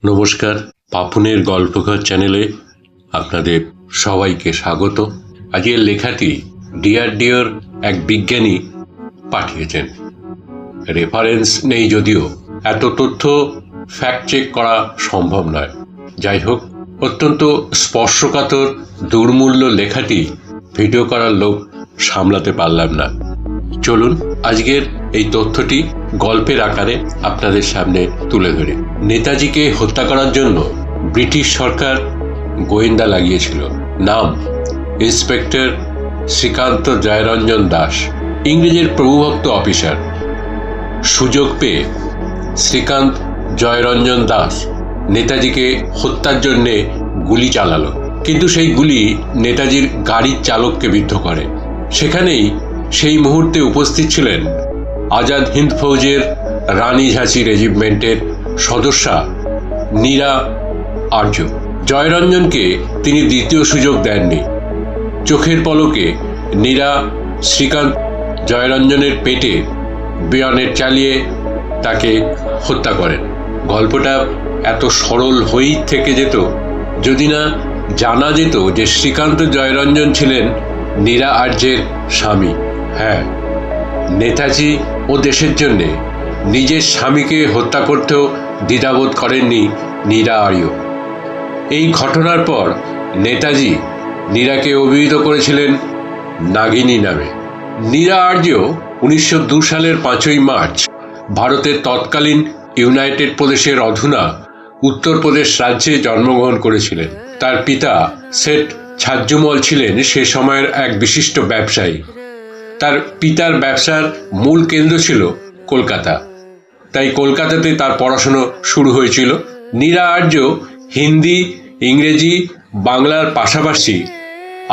নমস্কার, পাপুনের গল্পঘর চ্যানেলে আপনাদের সবাইকে স্বাগত। আজকের লেখাটি ডিআরডিওর এক বিজ্ঞানী পাঠিয়েছেন। রেফারেন্স নেই যদিও, এত তথ্য ফ্যাক্ট চেক করা সম্ভব নয়। যাই হোক, অত্যন্ত স্পর্শকাতর দুর্মূল্য লেখাটি ভিডিও করার লোভ সামলাতে পারলাম না। চলুন আজকের এই তথ্যটি গল্পের আকারে আপনাদের সামনে তুলে ধরে। নেতাজিকে হত্যা করার জন্য ব্রিটিশ সরকার গোয়েন্দা লাগিয়েছিল। নাম ইন্সপেক্টর শ্রীকান্ত জয়রঞ্জন দাস, ইংরেজের প্রভুভক্ত অফিসার। সুযোগ পেয়ে শ্রীকান্ত জয়রঞ্জন দাস নেতাজিকে হত্যার জন্যে গুলি চালালো, কিন্তু সেই গুলি নেতাজির গাড়ির চালককে বিদ্ধ করে। সেখানেই সেই মুহূর্তে উপস্থিত ছিলেন আজাদ হিন্দ ফৌজের রানী ঝাঁসি রেজিমেন্টের সদস্যা নীরা আর্য। জয়রঞ্জনকে তিনি দ্বিতীয় সুযোগ দেননি। চোখের পলকে নীরা শ্রীকান্ত জয়রঞ্জনের পেটে বেয়নেট চালিয়ে তাকে হত্যা করেন। গল্পটা এত সরল হয়েই থেকে যেত যদি না জানা যেত যে শ্রীকান্ত জয়রঞ্জন ছিলেন নীরা আর্যের স্বামী। হ্যাঁ, নেতাজি ও দেশের জন্যে নিজের স্বামীকে হত্যা করতেও দ্বিধাবোধ করেননি নীরা আর্য। এই ঘটনার পর নেতাজি নীরাকে অভিহিত করেছিলেন নাগিনী নামে। নীরা আর্য 1902 সালের 5ই মার্চ ভারতের তৎকালীন ইউনাইটেড প্রদেশের অধুনা উত্তরপ্রদেশ রাজ্যে জন্মগ্রহণ করেছিলেন। তার পিতা শেঠ ছাজ্জুমল ছিলেন সে সময়ের এক বিশিষ্ট ব্যবসায়ী। তার পিতার ব্যবসার মূল কেন্দ্র ছিল কলকাতা, তাই কলকাতাতে তার পড়াশুনো শুরু হয়েছিল। নীরা আর্য হিন্দি, ইংরেজি, বাংলার পাশাপাশি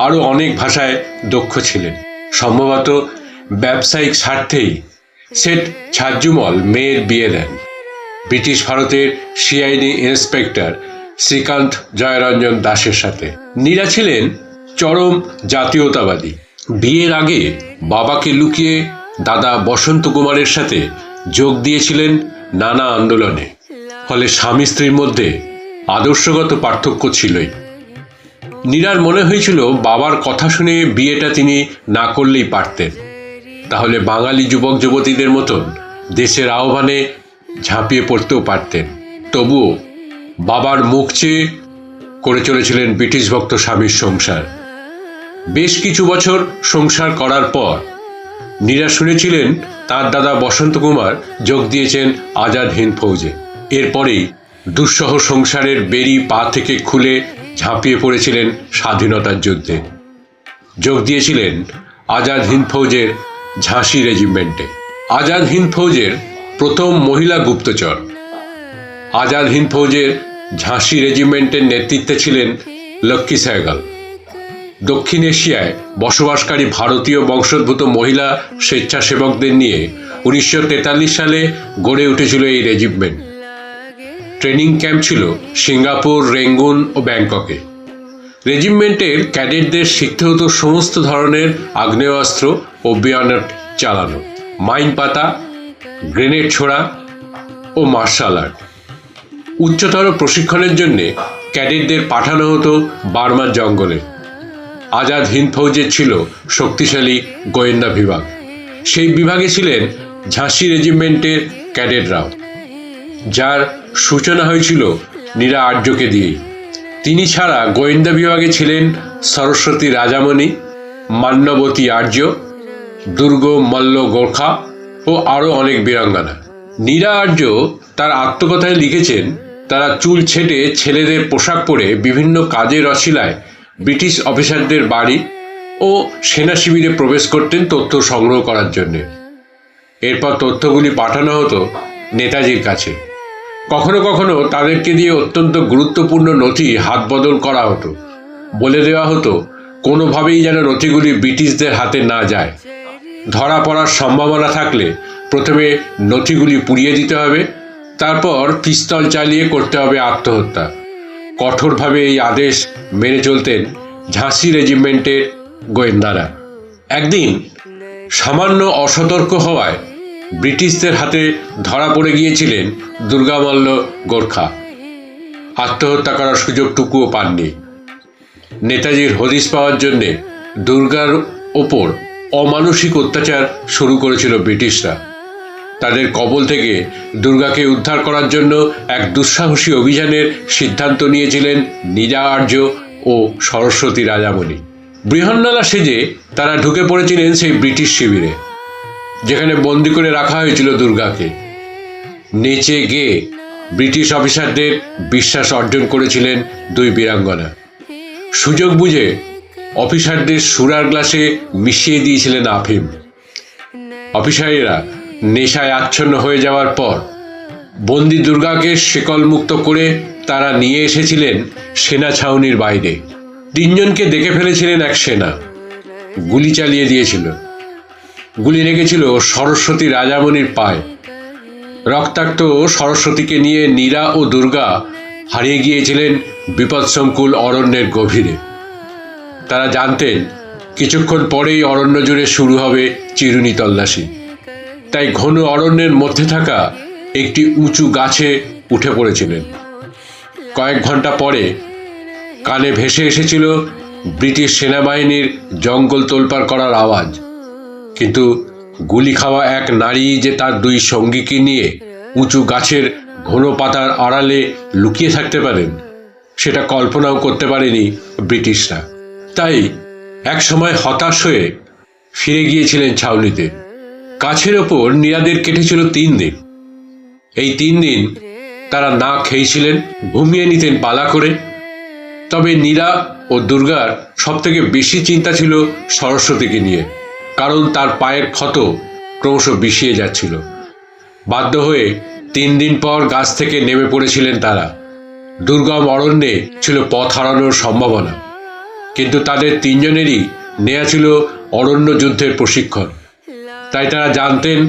আরও অনেক ভাষায় দক্ষ ছিলেন। সম্ভবত ব্যবসায়িক স্বার্থেই শেঠ ছাজ্জুমল মেয়ের বিয়ে দেন ব্রিটিশ ভারতের সিআইডি ইন্সপেক্টর শ্রীকান্ত জয়রঞ্জন দাসের সাথে। নীরা ছিলেন চরম জাতীয়তাবাদী। বিয়ের আগে বাবাকে লুকিয়ে দাদা বসন্ত কুমারের সাথে যোগ দিয়েছিলেন নানা আন্দোলনে। ফলে স্বামী স্ত্রীর মধ্যে আদর্শগত পার্থক্য ছিলই। নীরার মনে হয়েছিল বাবার কথা শুনে বিয়েটা তিনি না করলেই পারতেন, তাহলে বাঙালি যুবক যুবতীদের মতন দেশের আহ্বানে ঝাঁপিয়ে পড়তেও পারতেন। তবুও বাবার মুখ চেয়ে করে চলেছিলেন ব্রিটিশ ভক্ত স্বামীর সংসার। বেশ কিছু বছর সংসার করার পর নীরা শুনেছিলেন তার দাদা বসন্ত কুমার যোগ দিয়েছেন আজাদ হিন্দ ফৌজে। এরপরেই দুঃসহ সংসারের বেড়ি পা থেকে খুলে ঝাঁপিয়ে পড়েছিলেন স্বাধীনতার যুদ্ধে। যোগ দিয়েছিলেন আজাদ হিন্দ ফৌজের ঝাঁসি রেজিমেন্টে। আজাদ হিন্দ ফৌজের প্রথম মহিলা গুপ্তচর। আজাদ হিন্দ ফৌজের ঝাঁসি রেজিমেন্টের নেতৃত্বে ছিলেন লক্ষ্মী সেহগল। দক্ষিণ এশিয়ায় বসবাসকারী ভারতীয় বংশোদ্ভূত মহিলা স্বেচ্ছাসেবকদের নিয়ে 1943 সালে গড়ে উঠেছিল এই রেজিমেন্ট। ট্রেনিং ক্যাম্প ছিল সিঙ্গাপুর, রেঙ্গুন ও ব্যাংককে। রেজিমেন্টের ক্যাডেটদের শিখতে হতো সমস্ত ধরনের আগ্নেয়াস্ত্র ও বেয়নেট চালানো, মাইন পাতা, গ্রেনেড ছোড়া ও মার্শাল আর্ট। উচ্চতর প্রশিক্ষণের জন্য ক্যাডেটদের পাঠানো হতো বার্মার জঙ্গলে। আজাদ হিন্দ ফৌজের ছিল শক্তিশালী গোয়েন্দা বিভাগ। সেই বিভাগে ছিলেন ঝাঁসি রেজিমেন্টের ক্যাডেটরাও, যার সূচনা হয়েছিল নীরা আর্যকে দিয়েই। তিনি ছাড়া গোয়েন্দা বিভাগে ছিলেন সরস্বতী রাজামণি, মান্যবতী আর্য, দুর্গ মল্ল গোর্খা ও আরও অনেক বীরাঙ্গনা। নীরা আর্য তার আত্মকথায় লিখেছেন, তারা চুল ছেটে ছেলেদের পোশাক পরে বিভিন্ন কাজের অছিলায় ব্রিটিশ অফিসারদের বাড়ি ও সেনা শিবিরে প্রবেশ করতেন তথ্য সংগ্রহ করার জন্যে। এরপর তথ্যগুলি পাঠানো হতো নেতাজির কাছে। কখনো কখনো তাদেরকে দিয়ে অত্যন্ত গুরুত্বপূর্ণ নথি হাত বদল করা হতো। বলে দেওয়া হতো কোনোভাবেই যেন নথিগুলি ব্রিটিশদের হাতে না যায়। ধরা পড়ার সম্ভাবনা থাকলে প্রথমে নথিগুলি পুড়িয়ে দিতে হবে, তারপর পিস্তল চালিয়ে করতে হবে আত্মহত্যা। কঠোরভাবে এই আদেশ মেনে চলতেন ঝাঁসি রেজিমেন্টের গোয়েন্দারা। একদিন সামান্য অসতর্ক হওয়ায় ব্রিটিশদের হাতে ধরা পড়ে গিয়েছিলেন দুর্গামল্ল গোর্খা। আত্মহত্যা করার সুযোগটুকুও পাননি। নেতাজির হদিশ পাওয়ার জন্যে দুর্গার ওপর অমানসিক অত্যাচার শুরু করেছিল ব্রিটিশরা। তাদের কবল থেকে দুর্গাকে উদ্ধার করার জন্য এক দুঃসাহসী অভিযানের সিদ্ধান্ত নিয়েছিলেন নীরা আর্য ও সরস্বতী রাজামণি। বৃহন্নলা সেজে তারা ঢুকে পড়েছিলেন সেই ব্রিটিশ শিবিরে, যেখানে বন্দি করে রাখা হয়েছিল দুর্গাকে। নেচে গেয়ে ব্রিটিশ অফিসারদের বিশ্বাস অর্জন করেছিলেন দুই বীরাঙ্গনা। সুযোগ বুঝে অফিসারদের সুরার গ্লাসে মিশিয়ে দিয়েছিলেন আফিম। অফিসারেরা নেশায় আচ্ছন্ন হয়ে যাওয়ার পর বন্দি দুর্গাকে শেকল মুক্ত করে তারা নিয়ে এসেছিলেন সেনা ছাউনির বাইরে। তিনজনকে দেখে ফেলেছিলেন এক সেনা, গুলি চালিয়ে দিয়েছিল। গুলি লেগেছিল সরস্বতী রাজামণির পায়ে। রক্তাক্ত সরস্বতীকে নিয়ে নীরা ও দুর্গা হারিয়ে গিয়েছিলেন বিপদসংকুল অরণ্যের গভীরে। তারা জানতেন কিছুক্ষণ পরেই অরণ্য জুড়ে শুরু হবে চিরুনি তল্লাশি। তাই ঘন অরণ্যের মধ্যে থাকা একটি উঁচু গাছে উঠে পড়েছিলেন। কয়েক ঘন্টা পরে কানে ভেসে এসেছিল ব্রিটিশ সেনাবাহিনীর জঙ্গল তোলপাড় করার আওয়াজ। কিন্তু গুলি খাওয়া এক নারী যে তার দুই সঙ্গীকে নিয়ে উঁচু গাছের ঘন পাতার আড়ালে লুকিয়ে থাকতে পারেন, সেটা কল্পনাও করতে পারেনি ব্রিটিশরা। তাই এক সময় হতাশ হয়ে ফিরে গিয়েছিলেন ছাউনিতে। গাছের ওপর নীরাদের কেটেছিল 3 দিন। এই 3 দিন তারা না খেয়েছিলেন, ঘুমিয়ে নিতেন পালা করে। তবে নীরা ও দুর্গার সবথেকে বেশি চিন্তা ছিল সরস্বতীকে নিয়ে, কারণ তার পায়ের ক্ষত ক্রমশ বিষিয়ে যাচ্ছিল। বাধ্য হয়ে 3 দিন পর গাছ থেকে নেমে পড়েছিলেন তারা। দুর্গম অরণ্যে ছিল পথ হারানোর সম্ভাবনা, কিন্তু তাদের 3 জনেরই নেওয়া ছিল অরণ্য যুদ্ধের প্রশিক্ষণ। তাই তারা জানতেন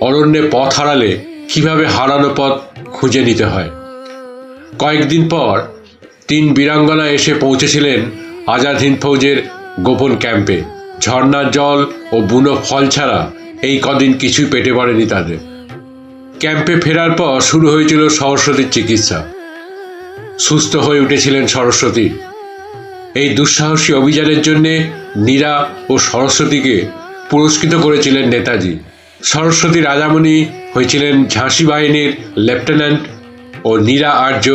অরণ্যে পথ হারালে কিভাবে হারানো পথ খুঁজে নিতে হয়। কয়েকদিন পর 3 বীরাঙ্গনা এসে পৌঁছেছিলেন আজাদ হিন্দ ফৌজের গোপন ক্যাম্পে। ঝর্ণার জল ও বুনো ফল ছাড়া এই কদিন কিছুই পেটে পড়েনি তাদের। ক্যাম্পে ফেরার পর শুরু হয়েছিল সরস্বতীর চিকিৎসা। সুস্থ হয়ে উঠেছিলেন সরস্বতী। এই দুঃসাহসী অভিযানের জন্য নীরা ও সরস্বতীকে পুরস্কৃত করেছিলেন নেতাজি। সরস্বতী রাজামণি হয়েছিলেন ঝাঁসি বাহিনীর লেফটেন্যান্ট ও নীরা আর্য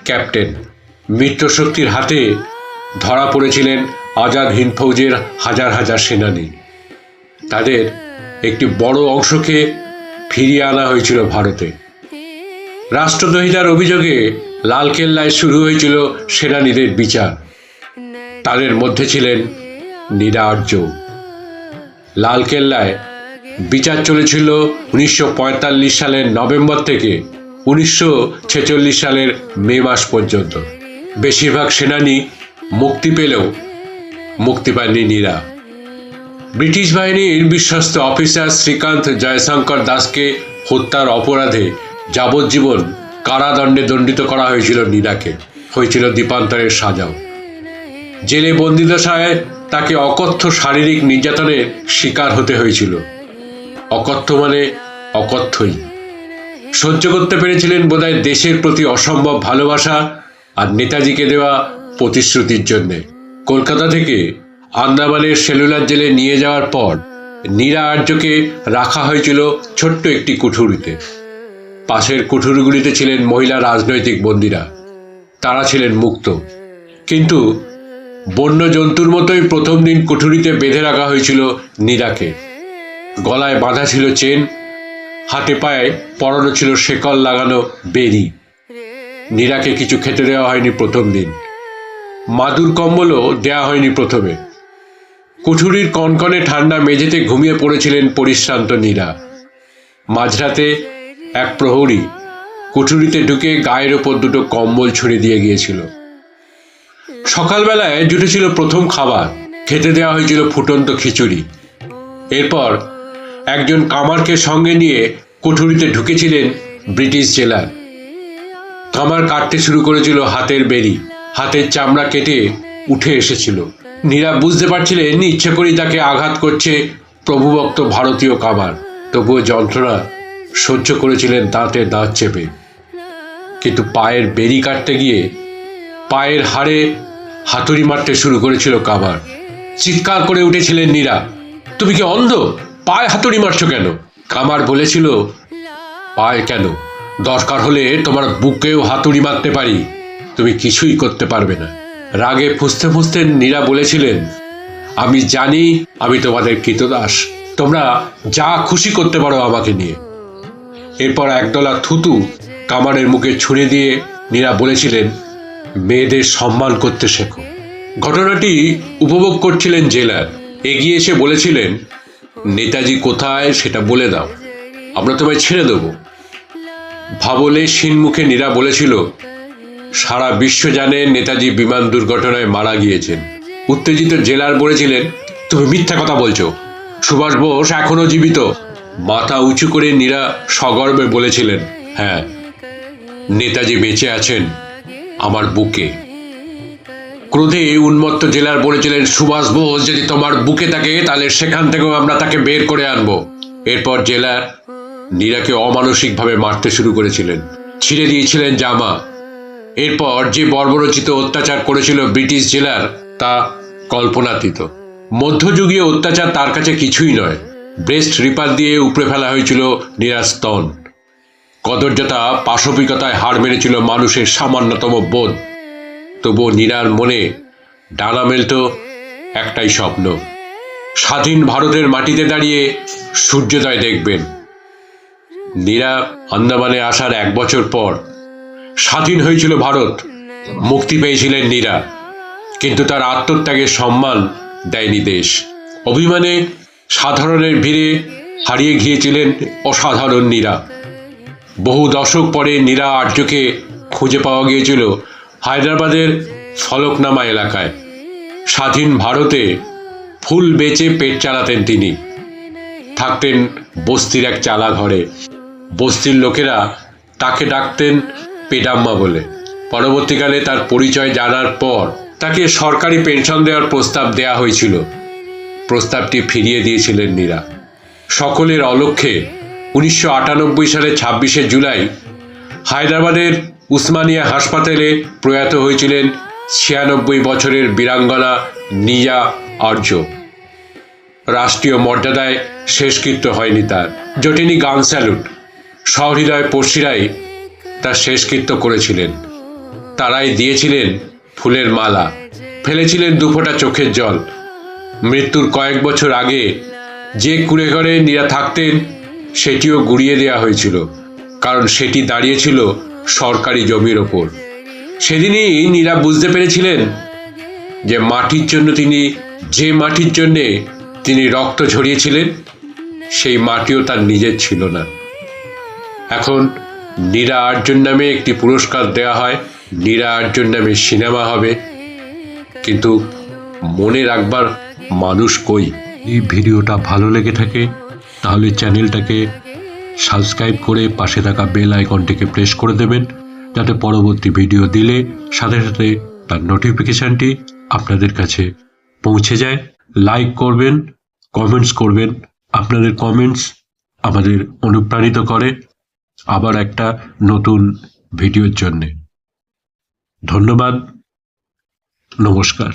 ক্যাপ্টেন। মিত্রশক্তির হাতে ধরা পড়েছিলেন আজাদ হিন্দ ফৌজের হাজার হাজার সেনানী। তাদের একটি বড় অংশকে ফিরিয়ে আনা হয়েছিল ভারতে। রাষ্ট্রদ্রোহিতার অভিযোগে লালকেল্লায় শুরু হয়েছিল সেনানীদের বিচার। তাদের মধ্যে ছিলেন নীরা আর্য। লালকেল্লায় বিচার চলেছিল 1945 সালের নভেম্বর থেকে 1946 সালের মে মাস পর্যন্ত। বেশিরভাগ সেনানী মুক্তি পেলেও মুক্তি পাননি নীরা। ব্রিটিশ বাহিনীর বিশ্বস্ত অফিসার শ্রীকান্ত জয়শঙ্কর দাসকে হত্যার অপরাধে যাবজ্জীবন কারাদণ্ডে দণ্ডিত করা হয়েছিল নীরাকে। হয়েছিল দ্বীপান্তরের সাজাও। জেলে বন্দিদশায় তাকে অকথ্য শারীরিক নির্যাতনের শিকার হতে হয়েছিল। অকথ্য মানে অকথ্যই। সহ্য করতে পেরেছিলেন বোধহয় দেশের প্রতি অসম্ভব ভালোবাসা আর নেতাজিকে দেওয়া প্রতিশ্রুতির জন্যে। কলকাতা থেকে আন্দামানের সেলুলার জেলে নিয়ে যাওয়ার পর নীরা আর্যকে রাখা হয়েছিল ছোট্ট একটি কুঠুরিতে। পাশের কুঠুরিগুলিতে ছিলেন মহিলা রাজনৈতিক বন্দীরা। তারা ছিলেন মুক্ত। কিন্তু বন্য জন্তুর মতোই প্রথম দিন কুঠুরিতে বেঁধে রাখা হয়েছিল নীরাকে। গলায় বাঁধা ছিল চেন, হাতে পায়ে পরানো ছিল শেকল লাগানো বেড়ি। নীরাকে কিছু খেতে দেওয়া হয়নি প্রথম দিন। মাদুর কম্বলও দেওয়া হয়নি প্রথমে। কুঠুরির কনকনে ঠান্ডা মেঝেতে ঘুমিয়ে পড়েছিলেন পরিশ্রান্ত নীরা। মাঝরাতে এক প্রহরী কুঠুরিতে ঢুকে গায়ের ওপর 2টো কম্বল ছড়িয়ে দিয়ে গিয়েছিল। সকালবেলায় জুটেছিল প্রথম খাবার। খেতে দেওয়া হয়েছিল ফুটন্ত খিচুড়ি। এরপর একজন কামারকে সঙ্গে নিয়ে কুঠুরিতে ঢুকেছিলেন ব্রিটিশ জেলার। কামার কাটতে শুরু করেছিল হাতের বেড়ি। হাতের চামড়া কেটে উঠে এসেছিল। নীরা বুঝতে পারছিলেন ইচ্ছে করেই তাকে আঘাত করছে প্রভুভক্ত ভারতীয় কামার। তবুও যন্ত্রণা সহ্য করেছিলেন দাঁতে দাঁত চেপে। কিন্তু পায়ের বেরি কাটতে গিয়ে পায়ের হাড়ে হাতুড়ি মারতে শুরু করেছিল কামার। চিৎকার করে উঠেছিলেন নীরা, তুমি কি অন্ধ? পায়ে হাতুড়ি মারছো কেন? কামার বলেছিল, পায়ে কেন, দরকার হলে তোমার বুকেও হাতুড়ি মারতে পারি, তুমি কিছুই করতে পারবে না। রাগে ফুঁসতে ফুঁসতে নীরা বলেছিলেন, আমি জানি আমি তোমাদের কৃতদাস, তোমরা যা খুশি করতে পারো আমাকে নিয়ে। এরপর একদলা থুতু কামারের মুখে ছুঁড়ে দিয়ে নীরা বলেছিলেন, মেয়েদের সম্মান করতে শেখো। ঘটনাটি উপভোগ করছিলেন জেলার। এগিয়ে এসে বলেছিলেন, নেতাজি কোথায় সেটা বলে দাও, আমরা তোমায় ছেড়ে দেব। ভাবলে সিনমুখে নীরা বলেছিল, সারা বিশ্ব জানে নেতাজি বিমান দুর্ঘটনায় মারা গিয়েছেন। উত্তেজিত জেলার বলেছিলেন, তুমি মিথ্যা কথা বলছো, সুভাষ বোস এখনো জীবিত। মাথা উঁচু করে নীরা সগর্বে বলেছিলেন, হ্যাঁ, নেতাজি বেঁচে আছেন আমার বুকে। ক্রোধে উন্মত্ত জেলার বলেছিলেন, সুভাষ বোস যদি তোমার বুকে থাকে তাহলে সেখান থেকেও আমরা তাকে বের করে আনবো। এরপর জেলার নীরাকে অমানসিকভাবে মারতে শুরু করেছিলেন, ছিঁড়ে দিয়েছিলেন জামা। এরপর যে বর্বরচিত অত্যাচার করেছিল ব্রিটিশ জেলার, তা কল্পনাতীত। মধ্যযুগীয় অত্যাচার তার কাছে কিছুই নয়। ব্রেস্ট রিপার দিয়ে উপড়ে ফেলা হয়েছিল নীরার স্তন। কদর্যতা পাশবিকতায় হার মেরেছিল মানুষের সামান্যতম বোধ। তবুও নীরার মনে ডানা মেলত একটাই স্বপ্ন, স্বাধীন ভারতের মাটিতে দাঁড়িয়ে সূর্যোদয় দেখবেন। নীরা আন্দামানে আসার 1 বছর পর স্বাধীন হয়েছিল ভারত, মুক্তি পেয়েছিলেন নীরা, কিন্তু তার আত্মত্যাগের সম্মান দেয়নি দেশ। অভিমানে সাধারণের ভিড়ে হারিয়ে গিয়েছিলেন অসাধারণ নীরা। বহু দশক পরে নীরা আর্যকে খুঁজে পাওয়া গিয়েছিল হায়দ্রাবাদের ফলকনামা এলাকায়। স্বাধীন ভারতে ফুল বেচে পেট চালাতেন তিনি। থাকতেন বস্তির এক চালা ঘরে। বস্তির লোকেরা তাকে ডাকতেন পেডাম্মা বলে। পরবর্তীকালে তার পরিচয় জানার পর তাকে সরকারি পেনশন দেওয়ার প্রস্তাব দেয়া হয়েছিল। প্রস্তাবটি ফিরিয়ে দিয়েছিলেন নীরা। সকলের অলক্ষ্যে 1998 সালে 26শে জুলাই হায়দ্রাবাদের উসমানিয়া হাসপাতালে প্রয়াত হয়েছিলেন 96 বছরের বীরাঙ্গনা নীরা আর্য। রাষ্ট্রীয় মর্যাদায় শেষকৃত্য হয়নি তার, জটেনি গান স্যালুট। সহৃদয় পড়শিরাই তার শেষকৃত্য করেছিলেন। তারাই দিয়েছিলেন ফুলের মালা, ফেলেছিলেন দুফোঁটা চোখের জল। মৃত্যুর কয়েক বছর আগে যে কুঁড়েঘরে নীরা থাকতেন সেটিও গুড়িয়ে দেওয়া হয়েছিল, কারণ সেটি দাঁড়িয়েছিল সরকারি জমির ওপর। সেদিনই নীরা বুঝতে পেরেছিলেন যে যে মাটির জন্যে তিনি রক্ত ঝরিয়েছিলেন, সেই মাটিও তার নিজের ছিল না। এখন নীরা আর্যন নামে একটি পুরস্কার দেওয়া হয়, নীরা আর্যন নামে সিনেমা হবে, কিন্তু মনে রাখবার মানুষ কই? এই ভিডিওটা ভালো লেগে থাকে তাহলে চ্যানেলটাকে সাবস্ক্রাইব করে পাশে থাকা বেল আইকনটিকে প্রেস করে দেবেন, যাতে পরবর্তী ভিডিও দিলে সাথে সাথে তার নোটিফিকেশানটি আপনাদের কাছে পৌঁছে যায়। লাইক করবেন, কমেন্টস করবেন। আপনাদের কমেন্টস আমাদের অনুপ্রাণিত করে আবার একটা নতুন ভিডিওর জন্যে। ধন্যবাদ, নমস্কার।